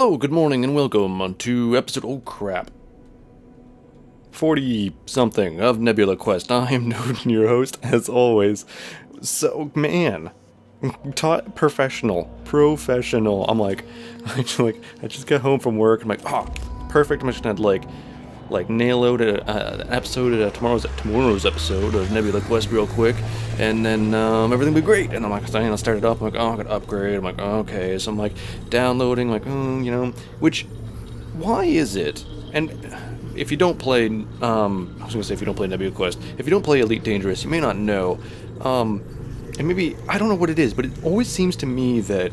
Hello, good morning, and welcome to episode, oh crap, 40-something of Nebula Quest. I am Noden, your host, as always. So, man, professional. I'm like, I just got home from work, I'm like, oh, perfect, I'm just gonna, nail out an episode, tomorrow's episode of Nebula Quest real quick, and then everything will be great. And I'm like, I start it up, I'm like, oh, I gotta upgrade. I'm like, oh, okay, so I'm like downloading, like, which, why is it? And if you don't play, I was gonna say if you don't play Nebula Quest, if you don't play Elite Dangerous, you may not know, and maybe, I don't know what it is, but it always seems to me that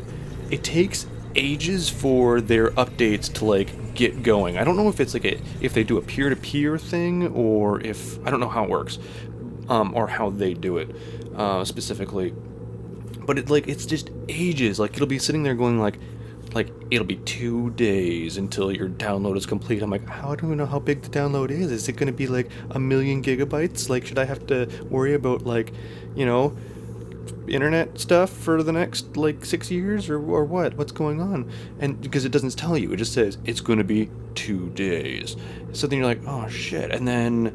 it takes ages for their updates to get going. I don't know if it's if they do a peer-to-peer thing, or if I don't know how it works, or how they do it specifically. But it's just ages. It'll be sitting there going it'll be 2 days until your download is complete. I'm like, how do we know how big the download is? Is it going to be 1,000,000 gigabytes? Should I have to worry about internet stuff for the next 6 years or what? What's going on? And because it doesn't tell you, it just says it's going to be 2 days. So then you're like, oh shit. And then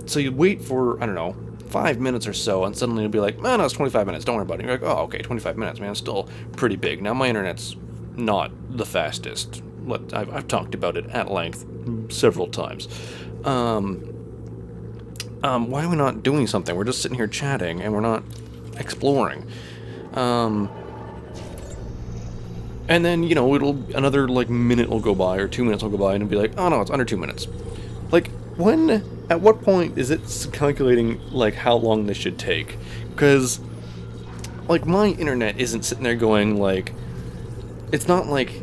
so you wait for, I don't know, 5 minutes or so, and suddenly it'll be like, no, it's 25 minutes, don't worry about it. And you're like, oh, okay, 25 minutes, man, it's still pretty big. Now my internet's not the fastest. I've talked about it at length several times. Why are we not doing something? We're just sitting here chatting and we're not exploring. And then, another minute will go by or 2 minutes will go by and it'll be like, oh no, it's under 2 minutes. At what point is it calculating how long this should take? Because my internet isn't sitting there going it's not like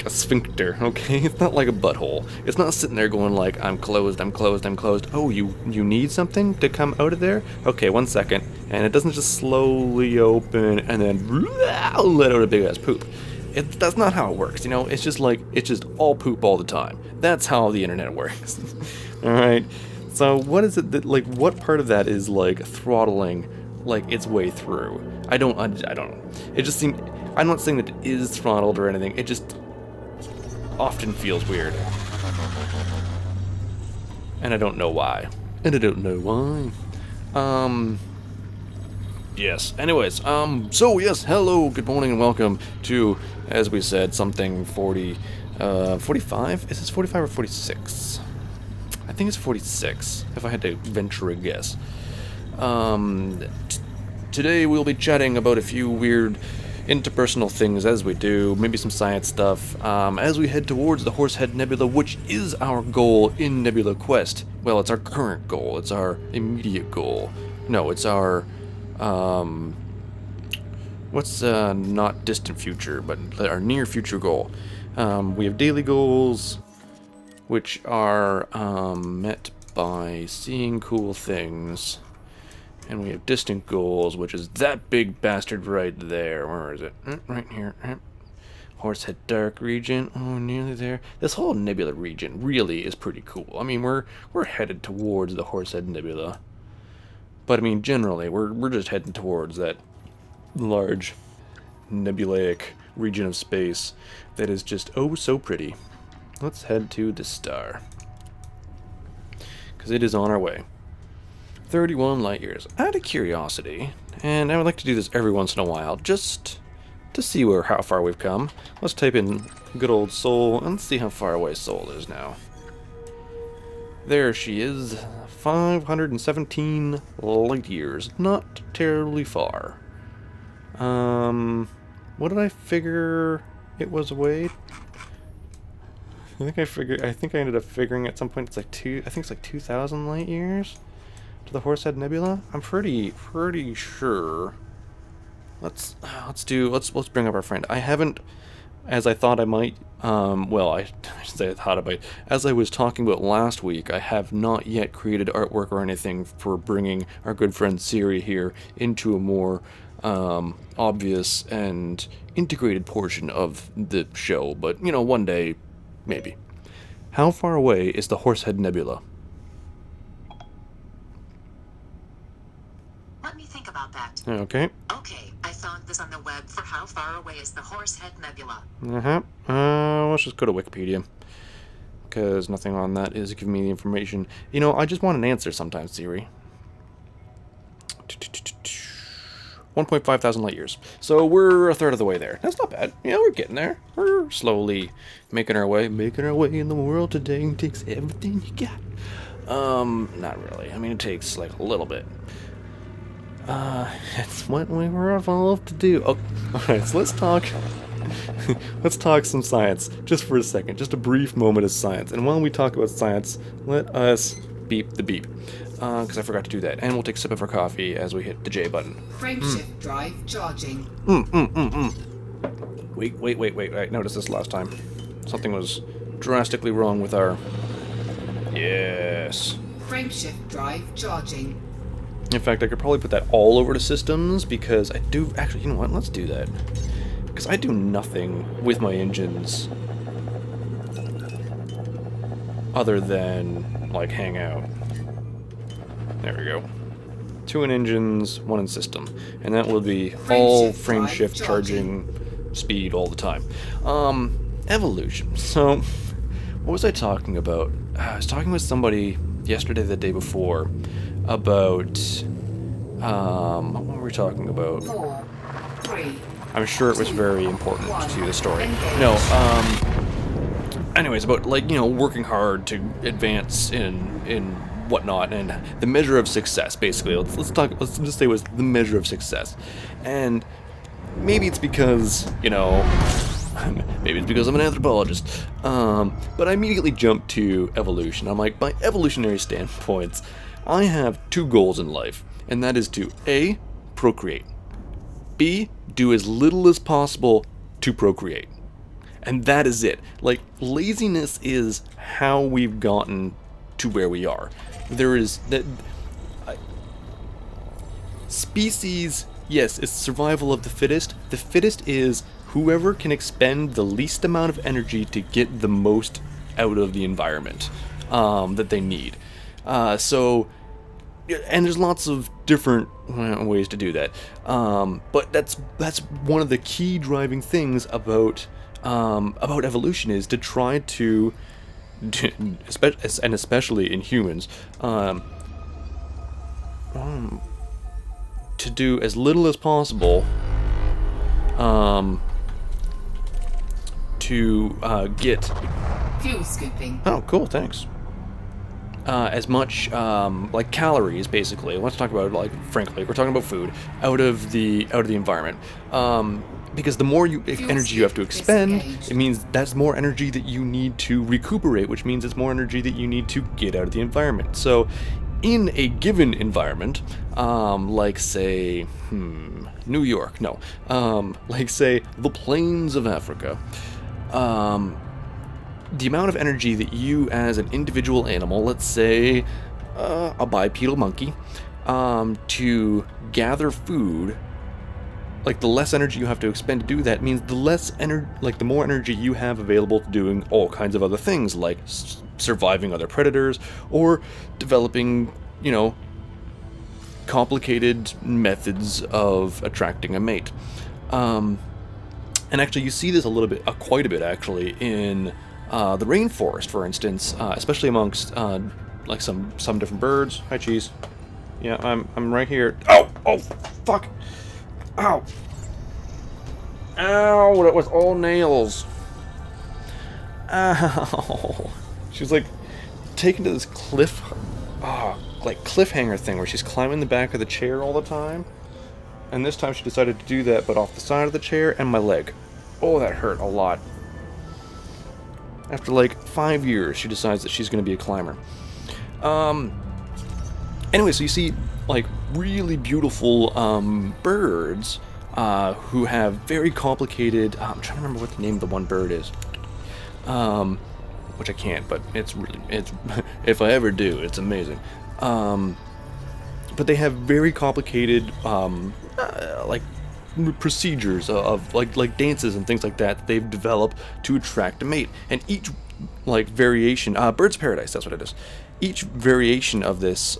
a sphincter, okay? It's not like a butthole. It's not sitting there going I'm closed. Oh, you need something to come out of there? Okay, 1 second. And it doesn't just slowly open and then let out a big ass poop. That's not how it works, It's just it's just all poop all the time. That's how the internet works. Alright? So what is it that, what part of that is throttling its way through? I don't know. It just seems, I'm not saying that it is throttled or anything, it just often feels weird. And I don't know why. Yes, anyways, so yes, hello, good morning, and welcome to, as we said, something 45? Is this 45 or 46? I think it's 46, if I had to venture a guess. Today we'll be chatting about a few weird interpersonal things, as we do, maybe some science stuff, as we head towards the Horsehead Nebula, which is our goal in Nebula Quest. Well, it's our current goal, it's our immediate goal. No, it's our, not distant future, but our near future goal. We have daily goals, which are, met by seeing cool things. And we have distant goals, which is that big bastard right there. Where is it? Right here. Horsehead Dark region. Oh, nearly there. This whole Nebula region really is pretty cool. I mean, we're headed towards the Horsehead Nebula. But I mean, generally, we're just heading towards that large nebulaic region of space that is just oh so pretty. Let's head to the star, because it is on our way. 31 light years. Out of curiosity, and I would like to do this every once in a while, just to see how far we've come. Let's type in good old Sol and see how far away Sol is now. There she is, 517 light years. Not terribly far. What did I figure it was away? I think I ended up figuring at some point it's I think it's 2,000 light years to the Horsehead Nebula. I'm pretty sure. Let's bring up our friend. I haven't, as I thought I might, I should say I thought I might, as I was talking about last week, I have not yet created artwork or anything for bringing our good friend Siri here into a more obvious and integrated portion of the show, but one day, maybe. How far away is the Horsehead Nebula? Let me think about that. Okay. Okay, I found this on the web for how far away is the Horsehead Nebula. Let's just go to Wikipedia. Because nothing on that is giving me the information. You know, I just want an answer sometimes, Siri. 1.5 thousand light years. So we're a third of the way there. That's not bad. Yeah, we're getting there. We're slowly making our way. Making our way in the world today. It takes everything you got. Not really. I mean, it takes, like, a little bit. It's what we were evolved to do. Oh, alright, so let's talk... let's talk some science, just for a second. Just a brief moment of science. And while we talk about science, let us beep the beep. Because I forgot to do that. And we'll take a sip of our coffee as we hit the J button. Frameshift drive charging. Wait. I noticed this last time. Something was drastically wrong with our... Yes. Frameshift drive charging. In fact, I could probably put that all over to systems, because I do... Actually, you know what? Let's do that. Because I do nothing with my engines other than, like, hang out. There we go. 2 in engines, 1 in system. And that will be all frame shift charging speed all the time. Evolution. So, what was I talking about? I was talking with somebody yesterday, the day before, about... what were we talking about? 4, 3... I'm sure it was very important to the story. No, anyways, about, like, you know, working hard to advance in whatnot, and the measure of success, basically. Let's just say it was the measure of success. And maybe it's because, you know, maybe it's because I'm an anthropologist, but I immediately jumped to evolution. I'm like, by evolutionary standpoints, I have 2 goals in life, and that is to A, procreate, B, do as little as possible to procreate. And that is it. Like, laziness is how we've gotten to where we are. There is that species, yes, it's survival of the fittest. The fittest is whoever can expend the least amount of energy to get the most out of the environment that they need. And there's lots of different ways to do that. But that's one of the key driving things about evolution, is to try to, and especially in humans, to do as little as possible to get... Fuel scooping. Oh, cool, thanks. As much like calories, basically. Let's talk about, like, frankly, we're talking about food out of the environment. Because the more energy you have to expend, it means that's more energy that you need to recuperate, which means it's more energy that you need to get out of the environment. So, in a given environment, like, say, New York, no, like, say, the plains of Africa, the amount of energy that you, as an individual animal, let's say a bipedal monkey, to gather food, like, the less energy you have to expend to do that means the less the more energy you have available to doing all kinds of other things, like surviving other predators or developing, you know, complicated methods of attracting a mate. And actually, you see this quite a bit, actually, in the rainforest, for instance, especially amongst like some different birds. Hi, Cheese. Yeah, I'm right here. Oh, fuck! Ow! Ow! That was all nails. Ow! She's like taken to this cliffhanger thing where she's climbing the back of the chair all the time. And this time she decided to do that, but off the side of the chair and my leg. Oh, that hurt a lot. After like 5 years, she decides that she's going to be a climber. Anyway, so you see, like, really beautiful birds who have very complicated... I'm trying to remember what the name of the one bird is. Which I can't, but it's if I ever do, it's amazing. But they have very complicated, like, procedures of like dances and things like that they've developed to attract a mate. And each, like, variation, Bird's Paradise, that's what it is. Each variation of this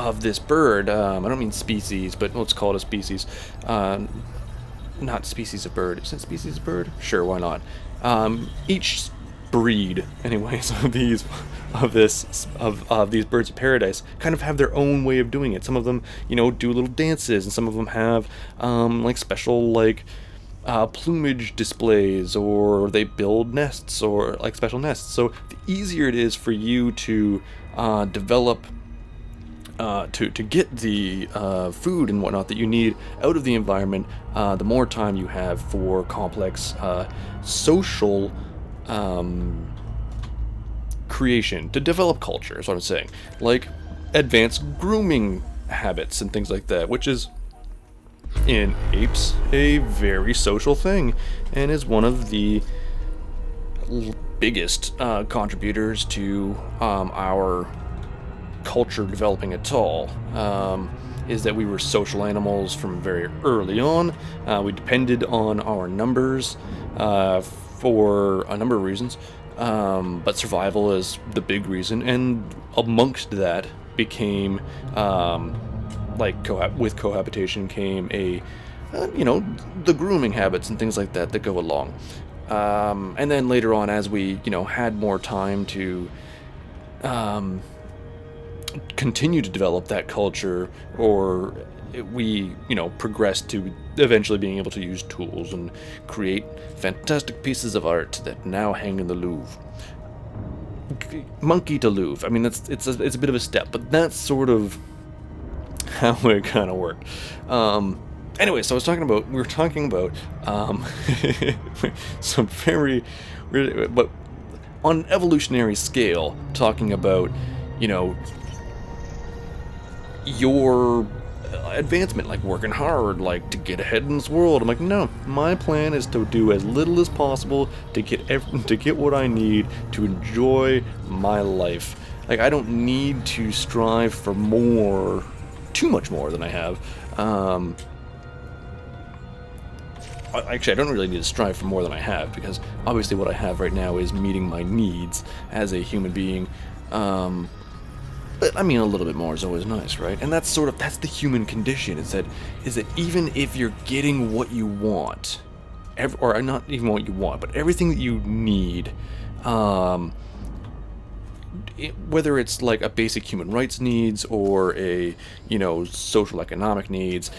of this bird. I don't mean species, but let's call it a species. Not species of bird. Is it species of bird? Sure, why not? Each breed, anyways, of these birds of paradise kind of have their own way of doing it. Some of them, do little dances, and some of them have like special plumage displays, or they build nests, or like special nests. So the easier it is for you to develop to get the food and whatnot that you need out of the environment, the more time you have for complex social creation, to develop culture, is what I'm saying. Like advanced grooming habits and things like that, which is, in apes, a very social thing, and is one of the biggest contributors to our culture developing at all. Is that we were social animals from very early on. We depended on our numbers for a number of reasons, but survival is the big reason, and amongst that became with cohabitation came the grooming habits and things like that go along. And then later on, as we had more time to continue to develop that culture, or we progressed to eventually being able to use tools and create fantastic pieces of art that now hang in the Louvre. Monkey to Louvre. I mean, it's a bit of a step, but that's sort of how it kind of worked. Anyway, so we were talking about some very, but on an evolutionary scale, talking about your advancement, like working hard, like to get ahead in this world. I'm like, no, my plan is to do as little as possible to get what I need to enjoy my life. Like, I don't need to strive for more, too much more than I have. Actually, I don't really need to strive for more than I have, because obviously what I have right now is meeting my needs as a human being. But I mean, a little bit more is always nice, right? And that's the human condition. Is that even if you're getting what you want, or not even what you want, but everything that you need, whether it's like a basic human rights needs or a social economic needs,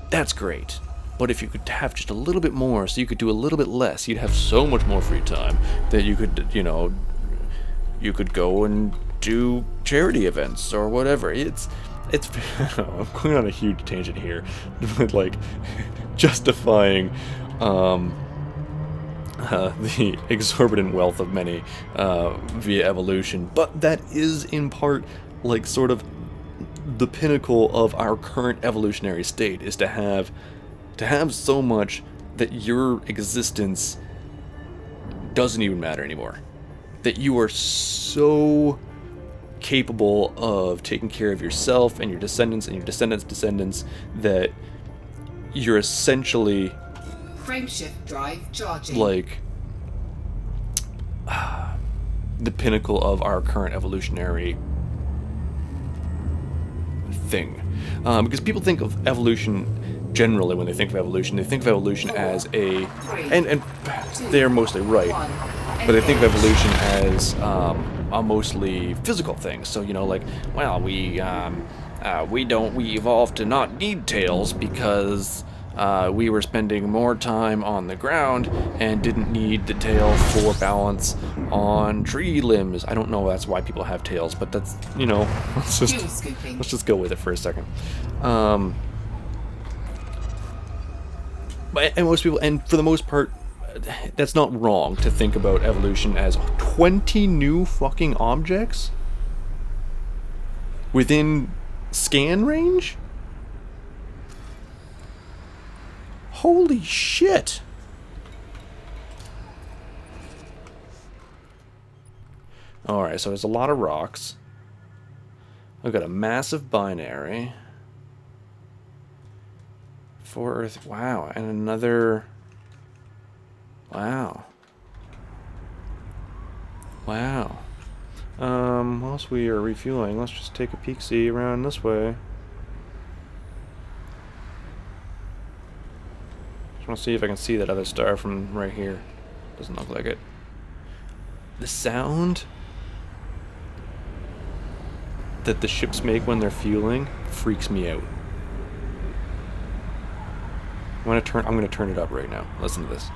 that's great. But if you could have just a little bit more, so you could do a little bit less, you'd have so much more free time that you could go and do charity events or whatever. It's I'm going on a huge tangent here, but like justifying the exorbitant wealth of many via evolution, but that is in part like sort of the pinnacle of our current evolutionary state, is to have so much that your existence doesn't even matter anymore. That you are so capable of taking care of yourself and your descendants and your descendants' descendants that you're essentially frameshift drive charging, like the pinnacle of our current evolutionary thing. Because people think of evolution generally, when they think of evolution, they think of evolution as and they're mostly right, but they think of evolution as a mostly physical thing. So we evolved to not need tails because we were spending more time on the ground and didn't need the tail for balance on tree limbs. I don't know, that's why people have tails, but that's let's just go with it for a second. And most people, and for the most part, that's not wrong to think about evolution as 20 new fucking objects within scan range? Holy shit! Alright, so there's a lot of rocks. I've got a massive binary. 4 Earth, wow, and another, wow. Whilst we are refueling, let's just take a peek-see around this way. Just want to see if I can see that other star from right here. Doesn't look like it. The sound that the ships make when they're fueling freaks me out. I'm gonna turn it up right now. Listen to this.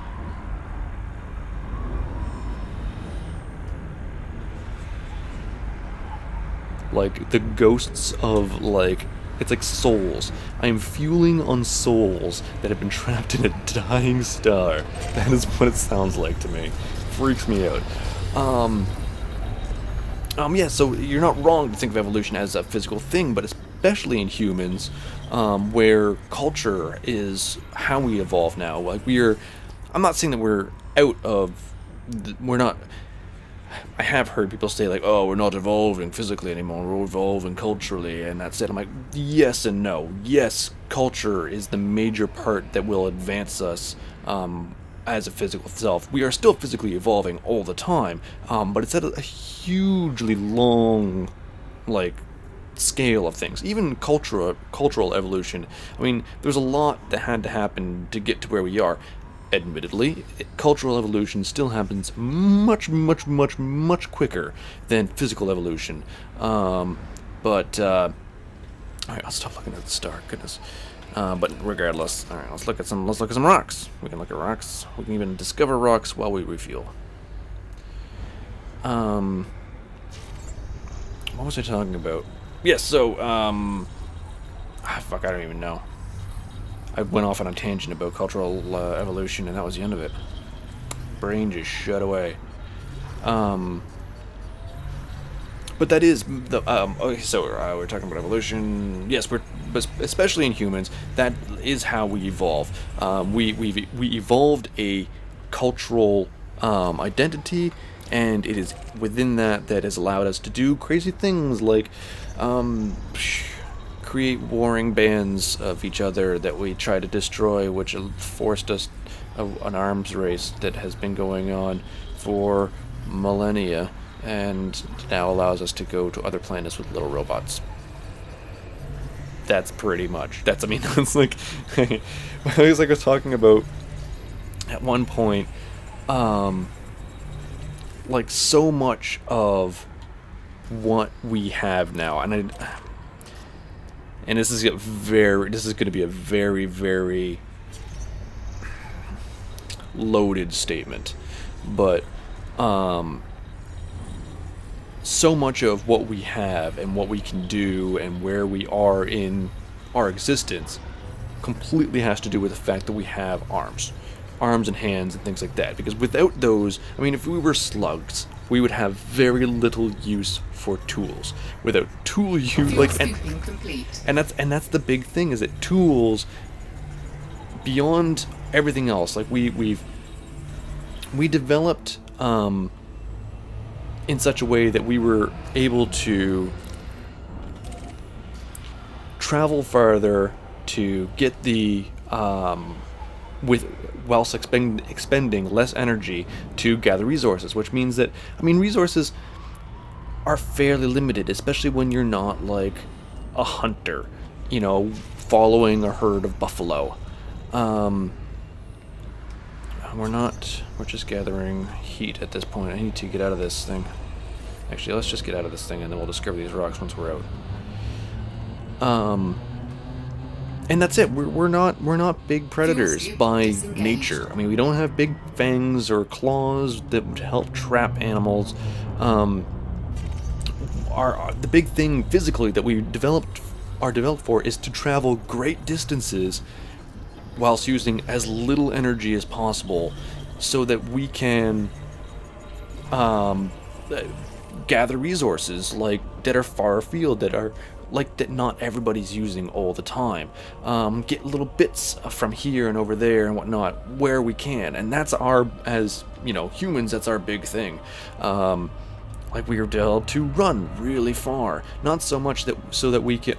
Like the ghosts of like, it's like souls. I am fueling on souls that have been trapped in a dying star. That is what it sounds like to me. Freaks me out. Yeah, so you're not wrong to think of evolution as a physical thing, but especially in humans, where culture is how we evolve now. Like I'm not saying that we're out of, we're not. I have heard people say like, "Oh, we're not evolving physically anymore. We're evolving culturally," and that's it. I'm like, yes and no. Yes, culture is the major part that will advance us as a physical self. We are still physically evolving all the time, but it's at a hugely long, like, scale of things. Even cultural evolution. I mean, there's a lot that had to happen to get to where we are. Admittedly, cultural evolution still happens much quicker than physical evolution. Alright, I'll stop looking at the star. Goodness. But regardless, alright, let's look at some rocks. We can look at rocks. We can even discover rocks while we refuel. What was I talking about? Yes, so fuck, I don't even know. I went off on a tangent about cultural evolution, and that was the end of it. Brain just shut away. But that is the okay. So we're talking about evolution. Yes, but especially in humans, that is how we evolve. We evolved a cultural identity, and it is within that has allowed us to do crazy things like create warring bands of each other that we try to destroy, which forced us an arms race that has been going on for millennia, and now allows us to go to other planets with little robots. That's pretty much. That's like, I was talking about at one point, like so much of what we have now, and this is going to be a very, very loaded statement, but so much of what we have and what we can do and where we are in our existence completely has to do with the fact that we have arms and hands and things like that. Because without those, if we were slugs, we would have very little use for tools. Without tool use, and that's the big thing, is that tools, beyond everything else, like we developed in such a way that we were able to travel farther to get the whilst expending less energy to gather resources, which means that resources are fairly limited, especially when you're not like a hunter, following a herd of buffalo. We're just gathering heat at this point. I need to get out of this thing. Actually, let's just get out of this thing and then we'll discover these rocks once we're out. And that's it. We're not big predators by nature. We don't have big fangs or claws that would help trap animals. The big thing physically that we are developed for is to travel great distances whilst using as little energy as possible, so that we can gather resources that are far afield, that not everybody's using all the time. Get little bits from here and over there and whatnot where we can, and that's as humans, that's our big thing. We are developed to run really far, not so much so that we can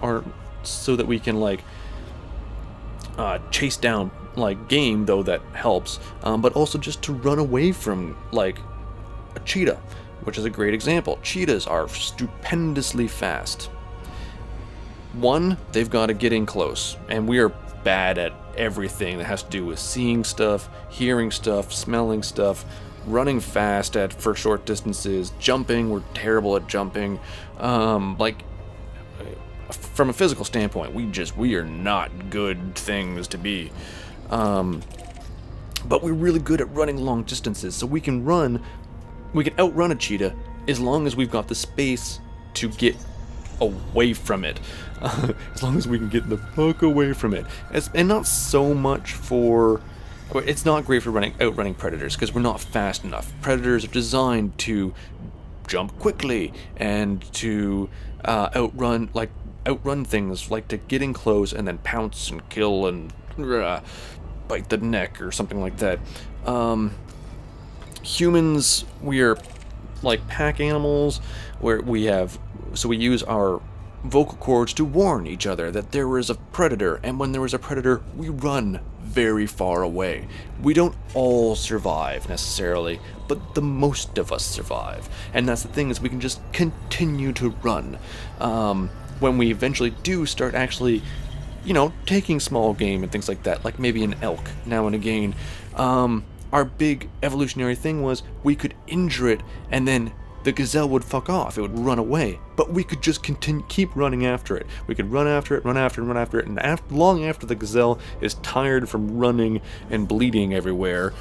chase down game, though that helps, but also just to run away from a cheetah, which is a great example. Cheetahs are stupendously fast. One, they've got to get in close, and we are bad at everything that has to do with seeing stuff, hearing stuff, smelling stuff, running fast for short distances, jumping. We're terrible at jumping. Like, from a physical standpoint, we are not good things to be. But we're really good at running long distances, so we can outrun a cheetah as long as we've got the space to get away from it. As long as we can get the fuck away from it. And not so much for... It's not great for outrunning predators, because we're not fast enough. Predators are designed to jump quickly and to outrun things, like to get in close and then pounce and kill and bite the neck or something like that. Humans, we are like pack animals, where we use our vocal cords to warn each other that there is a predator, and when there is a predator, we run very far away. We don't all survive necessarily, but the most of us survive, and that's the thing, is we can just continue to run. When we eventually do start actually, taking small game and things like that, like maybe an elk now and again, our big evolutionary thing was we could injure it, and then the gazelle would fuck off. It would run away. But we could just keep running after it. We could run after it, and long after the gazelle is tired from running and bleeding everywhere,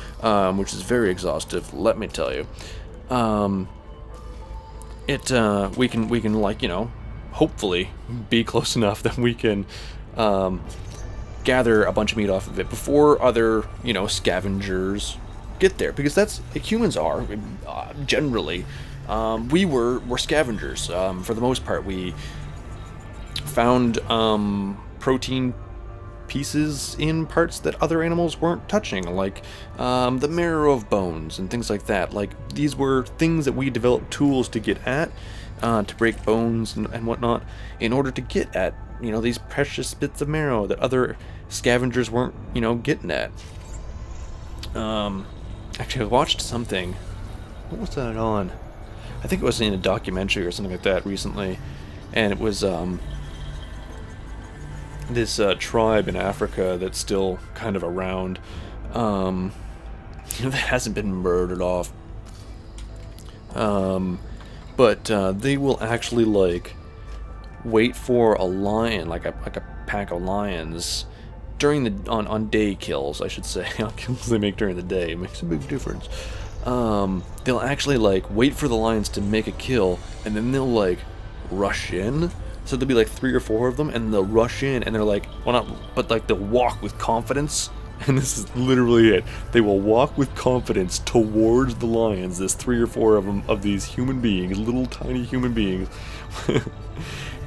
which is very exhaustive, let me tell you. We can hopefully be close enough that we can gather a bunch of meat off of it before other, scavengers get there, because that's humans are generally. We're scavengers. For the most part, we found protein pieces in parts that other animals weren't touching, like the marrow of bones and things like that. Like, these were things that we developed tools to get at, to break bones and whatnot, in order to get at, these precious bits of marrow that other scavengers weren't, getting at. Actually, I watched something. What was that on? I think it was in a documentary or something like that recently, and it was this tribe in Africa that's still kind of around, that hasn't been murdered off, but they will actually wait for a lion, like a pack of lions, during on day kills, I should say. On kills they make during the day, it makes a big difference. They'll actually wait for the lions to make a kill, and then they'll rush in. So there'll be 3 or 4 of them, and they'll rush in, and they're they'll walk with confidence. And this is literally it. They will walk with confidence towards the lions. There's 3 or 4 of them, of these human beings, little tiny human beings.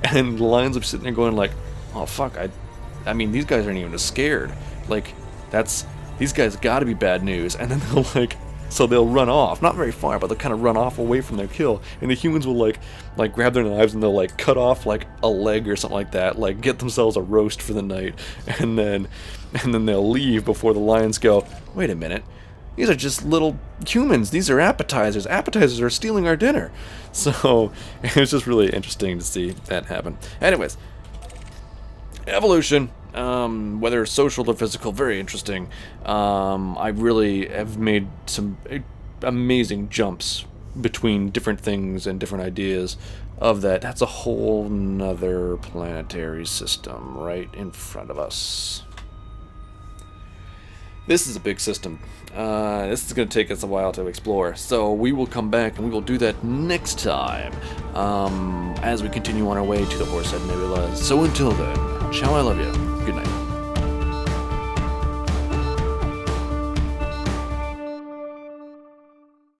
And the lions are sitting there going oh fuck, I mean these guys aren't even as scared. These guys gotta be bad news. And then they'll so they'll run off, not very far, but they'll kind of run off away from their kill, and the humans will grab their knives and they'll cut off a leg or something like that, get themselves a roast for the night, and then they'll leave before the lions go, wait a minute, these are just little humans, these are appetizers are stealing our dinner. So it's just really interesting to see that happen. Anyways, evolution, whether social or physical, very interesting. I really have made some amazing jumps between different things and different ideas of that. That's a whole nother planetary system right in front of us. This is a big system. This is going to take us a while to explore, so we will come back and we will do that next time, as we continue on our way to the Horsehead Nebula. So until then, ciao, I love you. Good night.